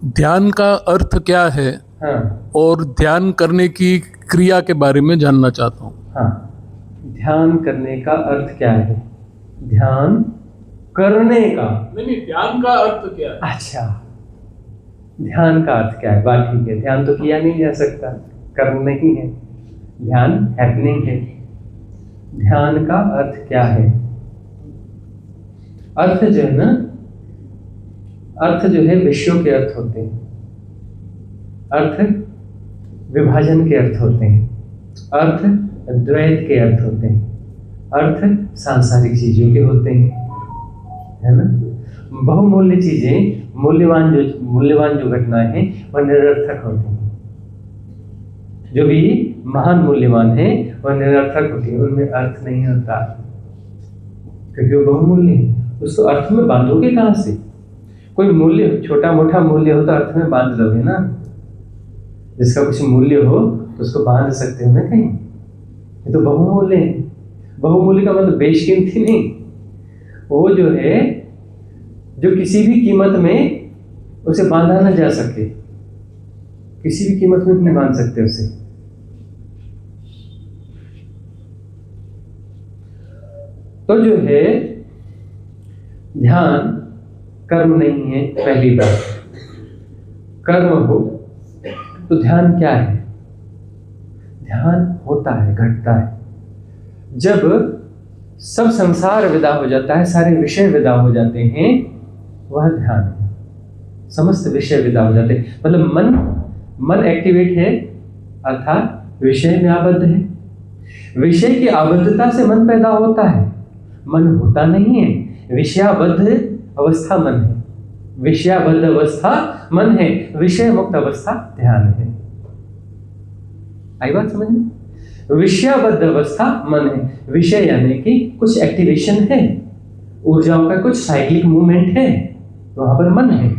ध्यान का अर्थ क्या है हाँ और ध्यान करने की क्रिया के बारे में जानना चाहता हूँ। हाँ, ध्यान करने का अर्थ क्या है? ध्यान करने का नहीं, ध्यान का अर्थ क्या है? अच्छा, ध्यान का अर्थ क्या है? बात ठीक है, ध्यान तो किया नहीं जा सकता, कर्म नहीं है, ध्यान हैपनिंग है। ध्यान का अर्थ क्या है? अर्थ जो है ना, अर्थ जो है विषयों के अर्थ होते हैं, अर्थ विभाजन के अर्थ होते हैं, अर्थ द्वैत के अर्थ होते हैं, अर्थ सांसारिक चीजों के होते हैं, है ना। बहुमूल्य चीजें, मूल्यवान जो घटनाएं हैं वह निरर्थक होती हैं। जो भी महान मूल्यवान है वह निरर्थक होती है, उनमें अर्थ नहीं होता, क्योंकि वो बहुमूल्य है। उसको अर्थ में बांधोगे कहां से? कोई मूल्य, छोटा मोटा मूल्य हो तो अर्थ में बांध लोगे ना। जिसका कुछ मूल्य हो तो उसको बांध सकते हो ना कहीं। ये तो बहुमूल्य है। बहुमूल्य का मतलब बेशकीमती नहीं, वो जो है जो किसी भी कीमत में उसे बांधा ना जा सके, किसी भी कीमत में नहीं बांध सकते उसे। तो जो है ध्यान कर्म नहीं है। पहली बात, कर्म हो तो ध्यान क्या है? ध्यान होता है, घटता है जब सब संसार विदा हो जाता है, सारे विषय विदा हो जाते हैं, वह ध्यान है। समस्त विषय विदा हो जाते हैं, मतलब मन एक्टिवेट है, अर्थात विषय में आबद्ध है। विषय की आबद्धता से मन पैदा होता है, मन होता नहीं है। विषयाबद्ध अवस्था मन है, विषयाबद्ध अवस्था मन है, विषय मुक्त अवस्था ध्यान है। आई बात समझ में? विषयाबद्ध अवस्था मन है, विषय यानी कि कुछ एक्टिवेशन है, ऊर्जाओं का कुछ साइक्लिक मूवमेंट है, वहां पर मन है।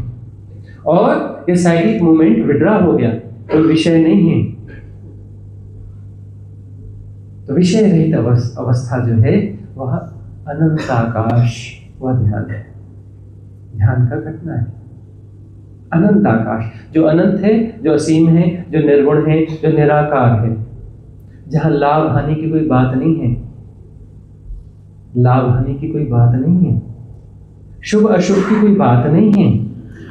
और ये साइक्लिक मूवमेंट विड्रॉ हो गया तो विषय नहीं है, तो विषय रहित अवस्था जो है वह अनंत आकाश, वह ध्यान है। ध्यान का घटना है अनंत आकाश, जो अनंत है, जो असीम है, जो निर्गुण है, जो निराकार है, जहां लाभ हानि की कोई बात नहीं है, लाभ हानि की कोई बात नहीं है, शुभ अशुभ की कोई बात नहीं है,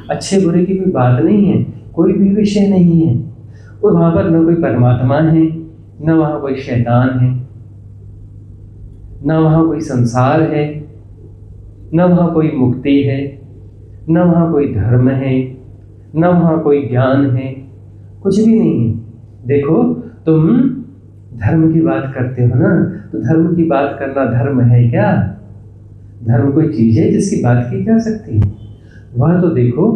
अच्छे बुरे की कोई बात नहीं है, कोई भी विषय नहीं है। और वहां पर न कोई परमात्मा है, न वहां कोई शैतान है, न वहां कोई संसार है, न वहां कोई मुक्ति है, न वहां कोई धर्म है, न वहां कोई ज्ञान है, कुछ भी नहीं है। देखो, तुम धर्म की बात करते हो ना, तो धर्म की बात करना धर्म है क्या? धर्म कोई चीज है जिसकी बात की जा सकती है? वह तो देखो,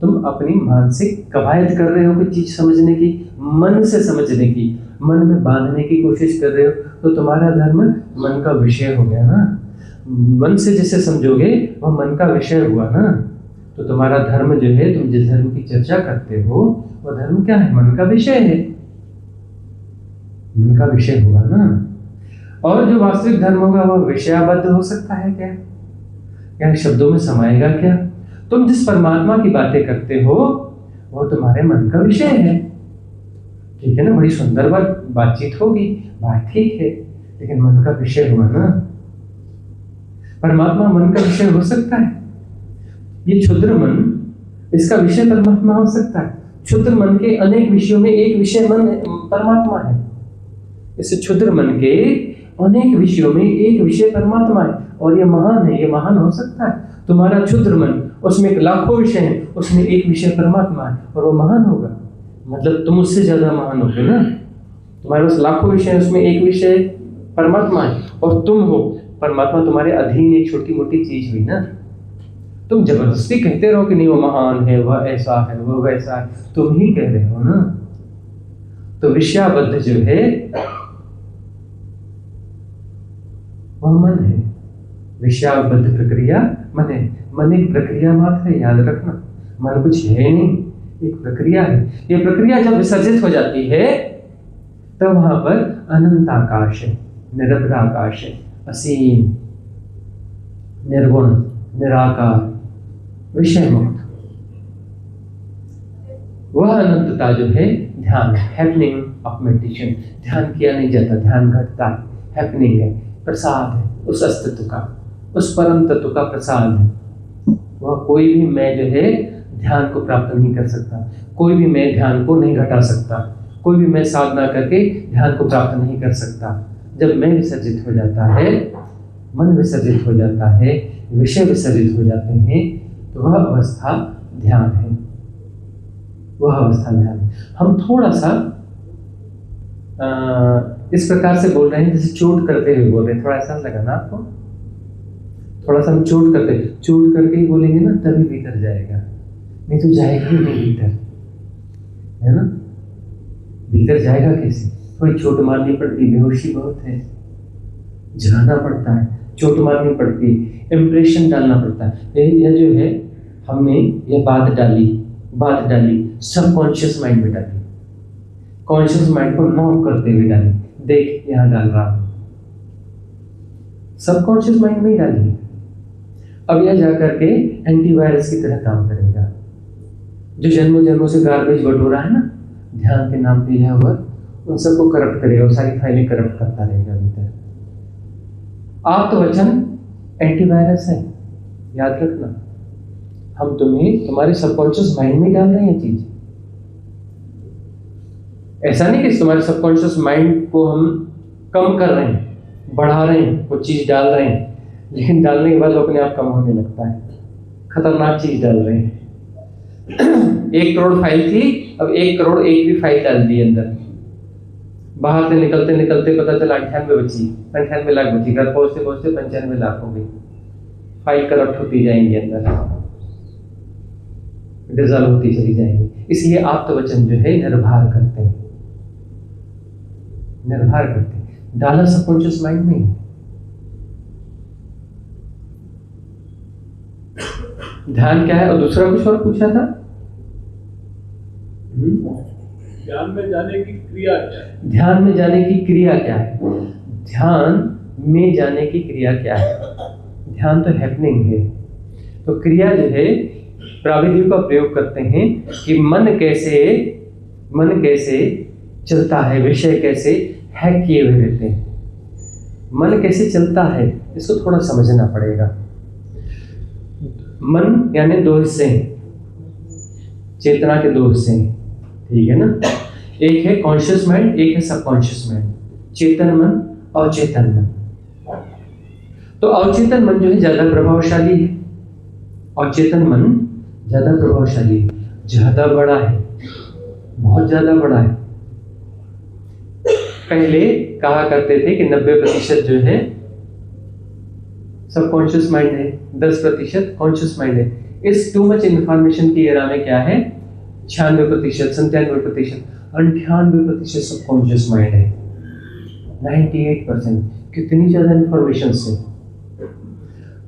तुम अपनी मानसिक कवायद कर रहे हो कोई चीज समझने की, मन से समझने की, मन में बांधने की कोशिश कर रहे हो, तो तुम्हारा धर्म मन का विषय हो गया ना। मन से जिसे समझोगे वह मन का विषय हुआ ना। तो तुम्हारा धर्म जो है, तुम जिस धर्म की चर्चा करते हो, वह धर्म क्या है? मन का विषय है, मन का विषय हुआ ना। और जो वास्तविक धर्म होगा वह विषयाबद्ध हो सकता है क्या? या शब्दों में समाएगा क्या? तुम जिस परमात्मा की बातें करते हो वो तुम्हारे मन का विषय है, ठीक है ना। बड़ी सुंदर बातचीत होगी, बात ठीक है, लेकिन मन का विषय हुआ ना। परमात्मा मन का विषय हो सकता है? ये क्षुद्र मन, इसका विषय परमात्मा हो सकता है? क्षुद्र मन के अनेक विषयों में एक विषय मन परमात्मा है। इस क्षुद्र मन के अनेक विषयों में एक विषय परमात्मा है, और ये महान है, ये महान हो सकता है। तुम्हारा क्षुद्र मन, उसमें लाखों विषय हैं, उसमें एक विषय परमात्मा है, और वो महान होगा। मतलब तुम उससे ज्यादा महान होगे ना। तुम्हारे पास लाखों विषय हैं, उसमें एक विषय परमात्मा है, और तुम हो। परमात्मा तुम्हारे अधीन एक छोटी मोटी चीज हुई ना। तुम जबरदस्ती कहते रहो कि नहीं वो महान है, वह ऐसा है, वह वैसा है, तुम ही कह रहे हो ना। तो विषयाबद्ध जो है वह मन है। विषयाबद्ध प्रक्रिया मन है। मन एक प्रक्रिया मात्र है, याद रखना। मन कुछ है नहीं, एक प्रक्रिया है। ये प्रक्रिया जब विसर्जित हो जाती है तब वहां पर अनंत आकाश है, निरभ्र आकाश है, असीम, निर्गुण, निराकार, विषय मुक्त। वह अनंतता जो है ध्यान, हैपनिंग ऑफ मेडिटेशन। ध्यान किया नहीं जाता, ध्यान घटता है, हैपनिंग है, प्रसाद है उस अस्तित्व का, उस परम तत्व का प्रसाद है। वह कोई भी मैं जो है ध्यान को प्राप्त नहीं कर सकता, कोई भी मैं ध्यान को नहीं घटा सकता, कोई भी मैं साधना करके ध्यान को प्राप्त नहीं कर सकता। जब मैं विसर्जित हो जाता है, मन विसर्जित हो जाता है, विषय विसर्जित हो जाते हैं, तो वह अवस्था ध्यान है, वह अवस्था ध्यान है। हम थोड़ा सा इस प्रकार से बोल रहे हैं जैसे चोट करते हुए बोल रहे हैं, थोड़ा ऐसा लगा ना आपको? थोड़ा सा हम चोट करके ही बोलेंगे ना, तभी भीतर जाएगा, नहीं तो जाएगा ही नहीं भीतर, है ना? भीतर जाएगा कैसे? थोड़ी चोट मारनी पड़ती, बेहोशी बहुत है, जगाना पड़ता है, चोट मारनी पड़ती है, इम्प्रेशन डालना पड़ता है। यह जो है हमने यह बात डाली सबकॉन्शियस माइंड में डाली, कॉन्शियस माइंड को नॉक करते हुए डाली, देख यहाँ डाल रहा हूं, सबकॉन्शियस माइंड में ही डाली। अब यह जाकर के एंटीवायरस की तरह काम करेगा। जो जन्मों जन्मों से गार्बेज बटोरा है ना ध्यान के नाम पे, यह वर्ड उन सबको करप्ट करेगा, वो सारी फाइलें करप्ट करता रहेगा भीतर। आप तो वचन एंटीवायरस है, याद रखना। हम तुम्हें तुम्हारे सबकॉन्शियस माइंड में डाल रहे हैं चीज। ऐसा नहीं कि तुम्हारे सबकॉन्शियस माइंड को हम कम कर रहे हैं, बढ़ा रहे हैं, वो चीज डाल रहे हैं, लेकिन डालने के बाद वो अपने आप कम होने लगता है। खतरनाक चीज डाल रहे हैं। 1 करोड़ फाइल थी, अब 1 करोड़ एक भी फाइल डाल दी अंदर। बाहर से निकलते निकलते पता चला 98 बची, 98 लाख बची, घर पहुंचते पहुंचते 95 लाख हो गई। फाइल करप्ट होती जाएंगी, अंदर डिजॉल्व होती चली जाएंगी। इसलिए आप तो वचन जो है निर्भर करते हैं, डाला सबकॉन्शियस माइंड में। ध्यान क्या है? और दूसरा कुछ और पूछा था, ध्यान में जाने की क्रिया क्या है? ध्यान में जाने की क्रिया क्या है? ध्यान में जाने की क्रिया क्या है? ध्यान तो हैपनिंग है, तो क्रिया जो है प्राविधिक का प्रयोग करते हैं कि मन कैसे चलता है, विषय कैसे हैक किए हुए रहते हैं। मन कैसे चलता है इसको थोड़ा समझना पड़ेगा। मन यानी 2 हिस्से हैं, चेतना के 2 हिस्से हैं, ठीक है ना? एक है कॉन्शियस माइंड, एक है सबकॉन्शियस माइंड, चेतन मन, अवचेतन मन। तो अवचेतन मन जो है ज्यादा प्रभावशाली है, अवचेतन मन ज्यादा प्रभावशाली है, ज्यादा बड़ा है, बहुत ज्यादा बड़ा है। पहले कहा करते थे कि 90% जो है सबकॉन्शियस माइंड है, 10% कॉन्शियस माइंड है। इस टू मच इंफॉर्मेशन की एरा में क्या है? 96%, 97%, 98% सबकॉन्शियस माइंड है। 98% कितनी ज्यादा इंफॉर्मेशन से।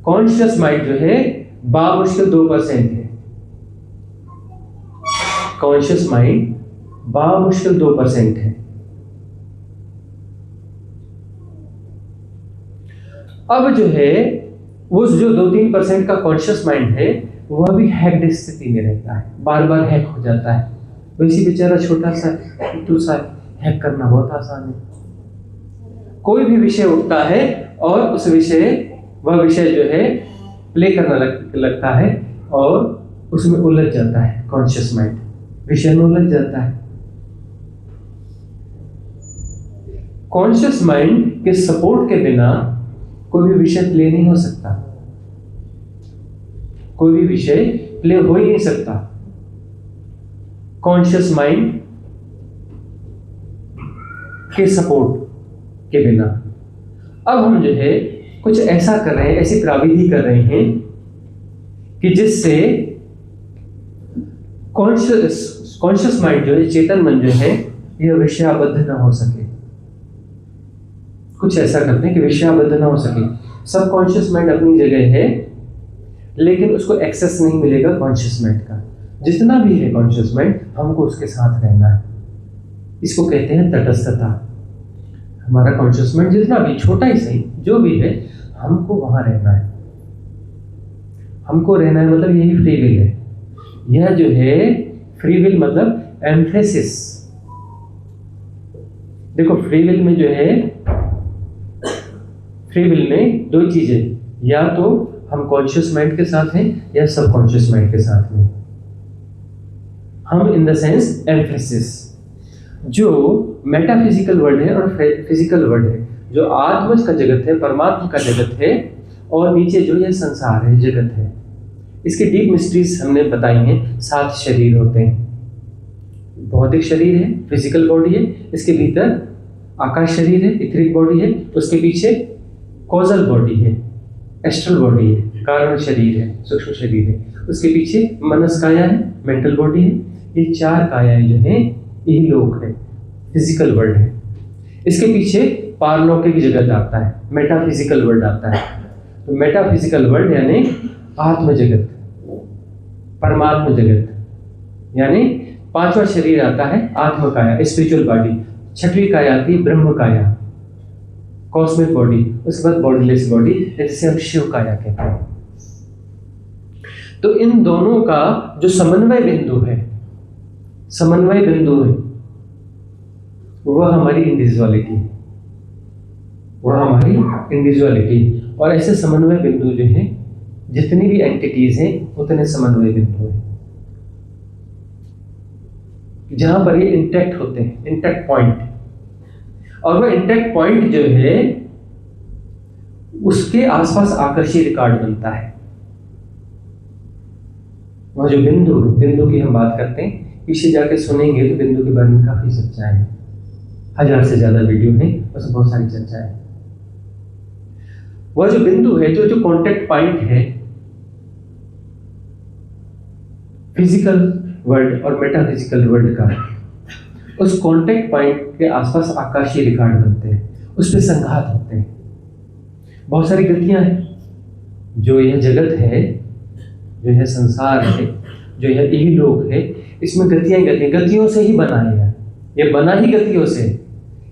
कॉन्शियस माइंड जो है बामुश्किल 2% है। कॉन्शियस माइंड बामुश्किल 2% है। अब जो है वो जो 2-3% का कॉन्शियस माइंड है वह भी हैक्ड स्थिति में रहता है, बार बार हैक हो जाता है। वैसे बेचारा छोटा सा हैक करना बहुत आसान है। कोई भी विषय उठता है और उस वह विषय जो है प्ले करना लगता है और उसमें उलझ जाता है। कॉन्शियस माइंड विषय में उलझ जाता है। कॉन्शियस माइंड के सपोर्ट के बिना कोई भी विषय प्ले नहीं हो सकता, कोई भी विषय प्ले हो ही नहीं सकता कॉन्शियस माइंड के सपोर्ट के बिना। अब हम जो है कुछ ऐसा कर रहे हैं, ऐसी प्राविधि कर रहे हैं कि जिससे कॉन्शियस माइंड जो है, चेतन मन जो है, यह विषयाबद्ध ना हो सके। कुछ ऐसा करते हैं कि विषयाबद्ध ना हो सके। सबकॉन्शियस माइंड अपनी जगह है, लेकिन उसको एक्सेस नहीं मिलेगा कॉन्शियस माइंड का। जितना भी है कॉन्शियस माइंड, हमको उसके साथ रहना है। इसको कहते हैं तटस्थता। हमारा कॉन्शियस माइंड जितना भी, छोटा ही सही, जो भी है, हमको वहां रहना है। हमको रहना है मतलब यही फ्री विल है। यह जो है फ्री विल मतलब एम्फेसिस। देखो फ्री विल में जो है, फ्री विल में दो चीजें, या तो हम कॉन्शियस माइंड के साथ हैं या सबकॉन्शियस माइंड के साथ में। हम इन द सेंस एम्फेसिस। जो मेटाफिजिकल वर्ल्ड है और फिजिकल वर्ल्ड है, जो आत्मज का जगत है, परमात्मा का जगत है, और नीचे जो ये संसार है, जगत है, इसके डीप मिस्ट्रीज हमने बताई हैं। 7 शरीर होते हैं। भौतिक शरीर है, फिजिकल बॉडी है, इसके भीतर आकाश शरीर है, इथरिक बॉडी है, उसके पीछे कॉजल बॉडी है, एस्ट्रल बॉडी है, कारण शरीर है, सूक्ष्म शरीर है, उसके पीछे मनस काया है, मेंटल बॉडी है। ये 4 कायाएं जो हैं यही लोक है, फिजिकल वर्ल्ड है। इसके पीछे पारलौकिक जगत आता है, मेटाफिजिकल वर्ल्ड आता है। तो मेटाफिजिकल वर्ल्ड यानी आत्म जगत, परमात्म जगत, यानी 5वां शरीर आता है आत्म काया, स्पिरिचुअल बॉडी। 6वीं काया आती है ब्रह्म काया, कॉस्मिक बॉडी। उसके बाद बॉडीलेस बॉडी, जिसे हम शिव काया कहते हैं। तो इन दोनों का जो समन्वय बिंदु है, समन्वय बिंदु है, वह हमारी इंडिविजुअलिटी है, वह हमारी इंडिविजुअलिटी। और ऐसे समन्वय बिंदु जो है, जितनी भी एंटिटीज हैं उतने समन्वय बिंदु हैं, जहां पर ये इंटैक्ट होते हैं, इंटैक्ट पॉइंट। और वह इंटैक्ट पॉइंट जो है, उसके आसपास आकर्षी रिकॉर्ड बनता है। वह जो बिंदु की हम बात करते हैं, पीछे जाके सुनेंगे तो बिंदु के बारे में काफी चर्चाएं हैं, 1000 से ज्यादा वीडियो हैं, उसमें बहुत सारी चर्चाएं हैं। वह जो बिंदु है, जो कॉन्टेक्ट पॉइंट है फिजिकल वर्ल्ड और मेटाफिजिकल वर्ल्ड का, उस कॉन्टेक्ट पॉइंट के आसपास आकाशीय रिकॉर्ड बनते हैं, उस पर संघात होते हैं। बहुत सारी गतियां हैं। जो यह जगत है, जो यह संसार है, जो यह इहलोक है, इसमें गतियों से ही बना है। ये बना ही गतियों से।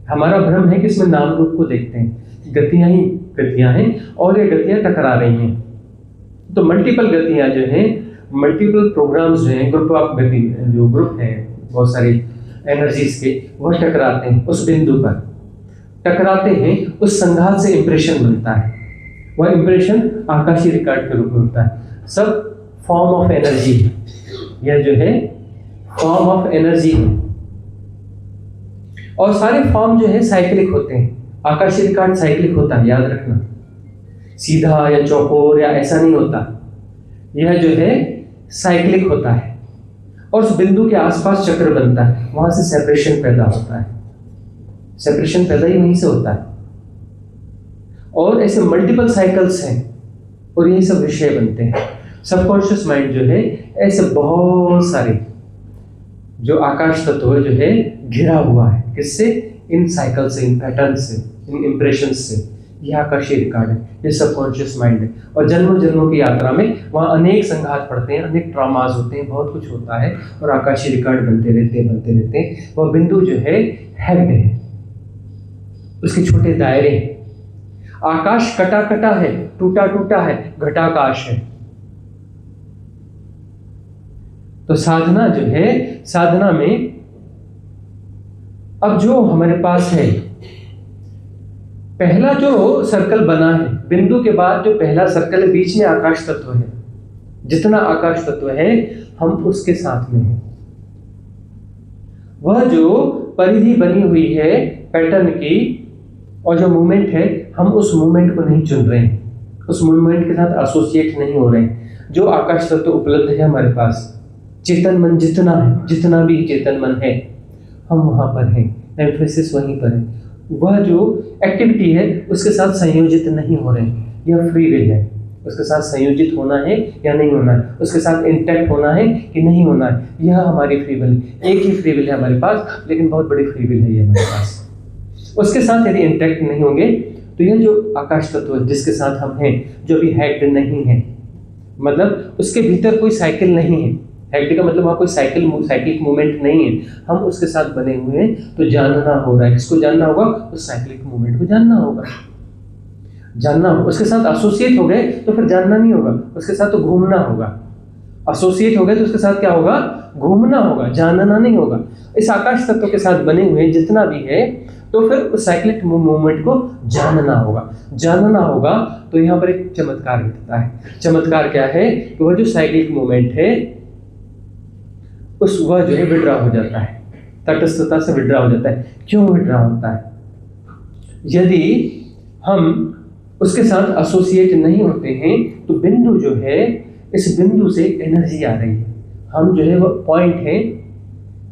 हमारा भ्रम है कि इसमें नाम रूप को देखते हैं, गतियां ही गतियां हैं और ये गतियां टकरा रही हैं। तो मल्टीपल गतियां जो हैं, मल्टीपल प्रोग्राम्स जो हैं, ग्रुप ऑफ गति, जो ग्रुप है बहुत सारी एनर्जीज के, वह टकराते हैं उस बिंदु पर, टकराते हैं, उस संघात से इंप्रेशन बनता है। वह इंप्रेशन आकाशीय रिकॉर्ड के रूप में होता है। सब फॉर्म ऑफ एनर्जी, यह जो है फॉर्म ऑफ एनर्जी है। और सारे फॉर्म जो है साइक्लिक होते हैं। आकाशीय रिकॉर्ड साइक्लिक होता है, याद रखना, सीधा या चौकोर या ऐसा नहीं होता। यह जो है साइक्लिक होता है और उस बिंदु के आसपास चक्र बनता है, वहां से सेपरेशन पैदा होता है। सेपरेशन पैदा ही वहीं से होता है। और ऐसे मल्टीपल साइकिल्स हैं और यही सब विषय बनते हैं। सबकॉन्शियस माइंड जो है, ऐसे बहुत सारे जो आकाश तत्व जो है घिरा हुआ है, किससे? इन साइकिल से, इन पैटर्न से, इन इंप्रेशन से। यह आकाशीय रिकॉर्ड है, ये सबकॉन्शियस माइंड है। और जन्मों जन्मों की यात्रा में वहाँ अनेक संघात पड़ते हैं, अनेक ट्रॉमास होते हैं, बहुत कुछ होता है और आकाशीय रिकॉर्ड बनते रहते हैं। वह बिंदु जो है हेड है, उसके छोटे दायरे हैं। आकाश कटा कटा है, टूटा टूटा है, घटाकाश है। तो साधना जो है, साधना में अब जो हमारे पास है, पहला जो सर्कल बना है, बिंदु के बाद जो पहला सर्कल है, बीच में आकाश तत्व है। जितना आकाश तत्व है हम उसके साथ में हैं। वह जो परिधि बनी हुई है पैटर्न की और जो मूवमेंट है, हम उस मूवमेंट को नहीं चुन रहे हैं, उस मूवमेंट के साथ एसोसिएट नहीं हो रहे हैं। जो आकाश तत्व उपलब्ध है हमारे पास, चेतन मन जितना है, जितना भी चेतन मन है, हम वहां पर हैं, एम्फेसिस वहीं पर है। वह जो एक्टिविटी है उसके साथ संयोजित नहीं हो रहे हैं। यह फ्री विल है, उसके साथ संयोजित होना है या नहीं होना है, उसके साथ इंटैक्ट होना है कि नहीं होना है, यह हमारी फ्री विल है। एक ही फ्री विल है हमारे पास, लेकिन बहुत बड़ी फ्री विल है ये हमारे पास। उसके साथ यदि इंटैक्ट नहीं होंगे तो यह जो आकाश तत्व है जिसके साथ हम हैं, जो भी हेड नहीं है, मतलब उसके भीतर कोई साइकिल नहीं है। हेड का मतलब वहाँ कोई साइक्लिक मूवमेंट नहीं है, हम उसके साथ बने हुए हैं। तो जानना हो रहा है, किसको जानना होगा? उस साइक्लिक मूवमेंट को जानना होगा, जानना होगा। उसके साथ एसोसिएट हो गए तो फिर जानना नहीं होगा, उसके साथ तो घूमना होगा। एसोसिएट हो गए तो उसके साथ क्या होगा, घूमना होगा, जानना नहीं होगा। इस आकाश तत्व के साथ बने हुए जितना भी है, तो फिर उस साइक्लिक मूवमेंट को जानना होगा। जानना होगा तो यहाँ पर एक चमत्कार घटता है। चमत्कार क्या है कि वह जो साइक्लिक मूवमेंट है वह जो है विड्रॉ हो जाता है, तटस्थता से विड्रॉ हो जाता है। क्यों विड्रॉ होता है? यदि हम उसके साथ एसोसिएट नहीं होते हैं तो बिंदु जो है, इस बिंदु से एनर्जी आ रही है, हम जो है वो पॉइंट है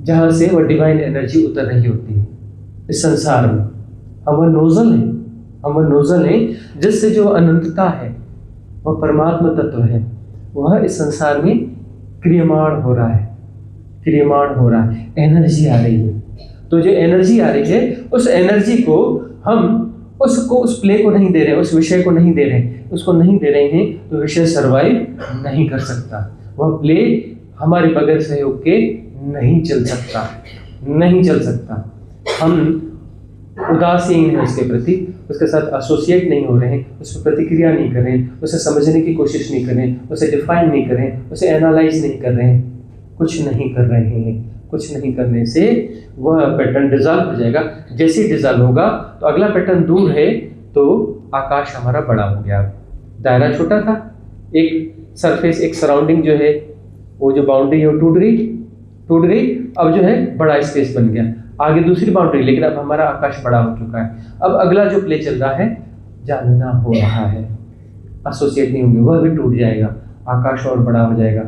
जहां से वो डिवाइन एनर्जी उतर रही होती है इस संसार में। हम वह नोजल है जिससे जो अनंतता है, वह परमात्मा तत्व है, वह इस संसार में क्रियमाण हो रहा है, एनर्जी आ रही है। तो जो एनर्जी आ रही है, उस एनर्जी को हम उस प्ले को नहीं दे रहे हैं, उस विषय को नहीं दे रहे हैं, तो विषय सरवाइव नहीं कर सकता। वह प्ले हमारे बगैर सहयोग के नहीं चल सकता। हम उदासीन हैं उसके प्रति, उसके साथ एसोसिएट नहीं हो रहे हैं, उस पर प्रतिक्रिया नहीं कर रहे हैं, उसे समझने की कोशिश नहीं कर रहे हैं, उसे डिफाइन नहीं कर रहे हैं, उसे एनालाइज नहीं कर रहे हैं, कुछ नहीं करने से वह पैटर्न डिसॉल्व हो जाएगा। जैसे ही डिसॉल्व होगा तो अगला पैटर्न दूर है, तो आकाश हमारा बड़ा हो गया। दायरा छोटा था, एक सरफेस, एक सराउंडिंग जो है, वो जो बाउंड्री है वो टूट गई, अब जो है बड़ा स्पेस बन गया, आगे दूसरी बाउंड्री, लेकिन अब हमारा आकाश बड़ा हो चुका है। अब अगला जो प्ले चल रहा है, जानना हो रहा है, एसोसिएट नहीं होंगे, वह भी टूट जाएगा, आकाश और बड़ा हो जाएगा,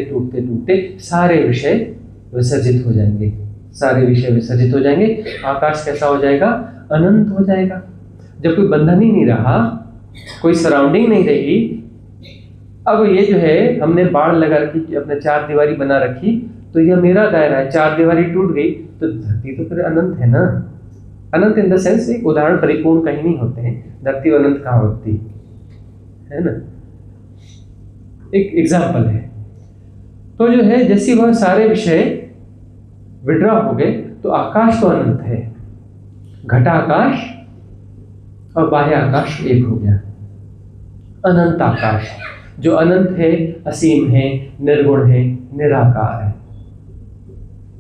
टूटते सारे विषय विसर्जित हो जाएंगे। आकाश कैसा हो जाएगा? अनंत हो जाएगा। जब कोई बंधन ही नहीं रहा, कोई सराउंडिंग नहीं रही, अब ये जो है हमने बाड़ लगा रखी, अपने चार दीवारी बना रखी, तो यह मेरा दायरा है, चार दीवारी टूट गई तो धरती तो फिर अनंत है ना। अनंत इन द सेंस, एक उदाहरण, परिपूर्ण कहीं नहीं होते हैं, धरती अनंत कहाँ होती है ना, एक एग्जाम्पल है। तो जो है जैसे वह सारे विषय विड्रॉ हो गए तो आकाश तो अनंत है, घटाकाश और बाह्य आकाश एक हो गया, अनंत आकाश। जो अनंत है, असीम है, निर्गुण है, निराकार है।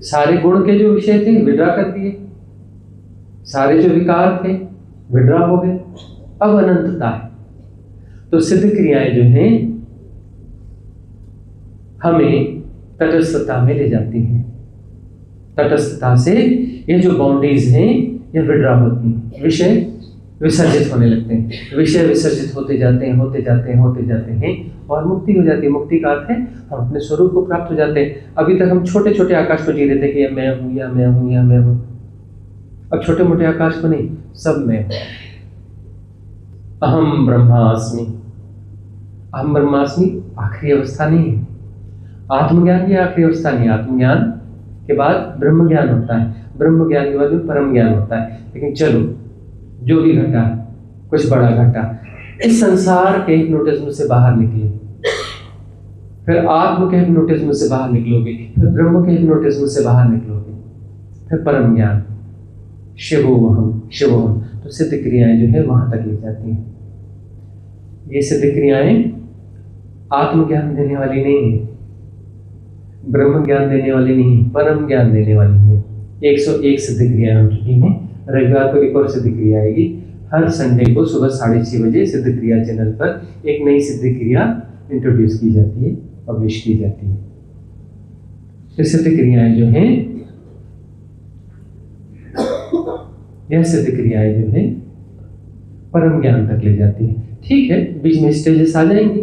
सारे गुण के जो विषय थे विड्रॉ कर दिए, सारे जो विकार थे विड्रॉ हो गए, अब अनंतता है। तो सिद्ध क्रियाएं जो हैं हमें तटस्थता में ले जाती हैं। तटस्थता से ये जो बाउंड्रीज हैं ये विड्रॉ होती हैं, विषय विसर्जित होने लगते हैं, विषय विसर्जित होते जाते हैं और मुक्ति हो जाती है। मुक्ति का अर्थ है हम अपने स्वरूप को प्राप्त हो जाते हैं। अभी तक हम छोटे छोटे आकाश को जी रहे थे कि मैं हूँ, अब छोटे मोटे आकाश को नहीं, सब मैं हूँ। अहम ब्रह्मास्मि आखिरी अवस्था नहीं है। आत्मज्ञान की आखिरी अवस्था नहीं है। आत्मज्ञान के बाद ब्रह्म ज्ञान होता है, ब्रह्म ज्ञान के बाद परम ज्ञान होता है। लेकिन चलो, जो भी घटा, कुछ बड़ा घटा, इस संसार के हिप्नोटिज्म से बाहर निकले, फिर आत्म के हिप्नोटिज्म से बाहर निकलोगे, फिर ब्रह्म के हिप्नोटिज्म से बाहर निकलोगे, फिर परम ज्ञान, शिवोहम। तो सिद्ध क्रियाएं जो है वहां तक ले जाती हैं। ये सिद्ध क्रियाएं आत्मज्ञान देने वाली नहीं है, ब्रह्म ज्ञान देने वाली नहीं है, परम ज्ञान देने वाली है। 101 सिद्ध क्रियाएं हो चुकी हैं। रविवार को एक और सिद्ध क्रिया आएगी। हर संडे को सुबह 6:30 बजे सिद्ध क्रिया चैनल पर एक नई सिद्ध क्रिया इंट्रोड्यूस की जाती है, पब्लिश की जाती है। तो सिद्ध क्रियाएं जो हैं, यह सिद्ध क्रियाएं जो है परम ज्ञान तक ले जाती है। ठीक है, बीच में स्टेजेस आ जाएंगी,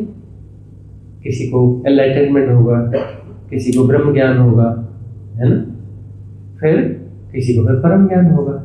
किसी को एनलाइटनमेंट होगा, किसी को ब्रह्म ज्ञान होगा, है ना, फिर किसी को फिर परम ज्ञान होगा।